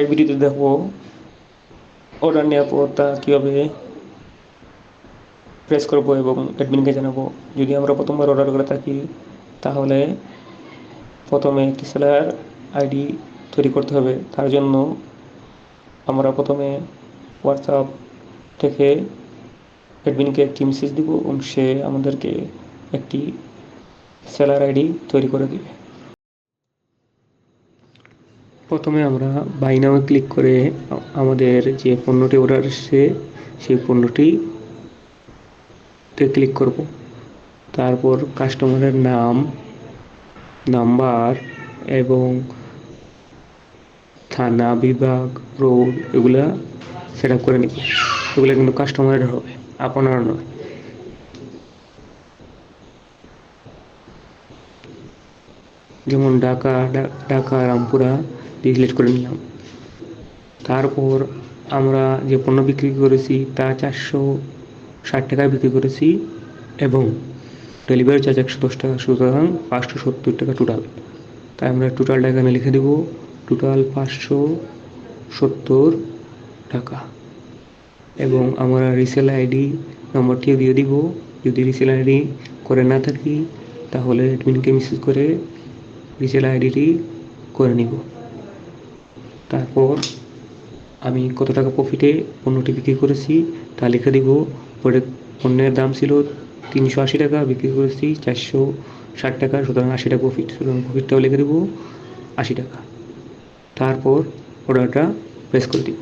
এই ভিডিওতে দেখো অর্ডার নেওয়ার পর তা কীভাবে প্রেস করবো এবং অ্যাডমিনকে জানাবো। যদি আমরা প্রথমবার অর্ডার করে থাকি তাহলে প্রথমে একটি সেলার আইডি তৈরি করতে হবে। তার জন্য আমরা প্রথমে হোয়াটসঅ্যাপ থেকে অ্যাডমিনকে একটি মেসেজ দিব এবং সে আমাদেরকে একটি সেলার আইডি তৈরি করে দেবে। প্রথমে আমরা বাই নামে ক্লিক করে আমাদের যে পণ্যটি অর্ডার এসেছে সেই পণ্যটিতে ক্লিক করব। তারপর কাস্টমারের নাম, নাম্বার এবং থানা, বিভাগ, রোড এগুলা সেট আপ করে নিব। এগুলো কিন্তু কাস্টমারের হবে, আপনার নয়। যেমন ঢাকা রামপুরা ডিলিট করে নিলাম। তারপর আমরা যে পণ্য বিক্রি করেছি তা 460 টাকায় বিক্রি করেছি এবং ডেলিভারি চার্জ 110 টাকা, সুতরাং 570 টাকা টোটাল। তাই আমরা টোটালটা এখানে লিখে দেব, টোটাল 570 টাকা। এবং আমরা রিসেল আইডি নম্বরটিও দিয়ে দিব। যদি রিসেল আইডি করে না থাকি তাহলে অ্যাডমিনকে মেসেজ করে রিসেল আইডিটি করে নিব। তারপর আমি কত টাকা প্রফিটে পণ্যটি বিক্রি করেছি তা লিখে দিব। পণ্যের দাম ছিল 380 টাকা, বিক্রি করেছি 460 টাকা, সুতরাং 80 টাকা প্রফিট। সুতরাং প্রফিটটাও লিখে দেব 80 টাকা। তারপর অর্ডারটা প্রেস করে দিব।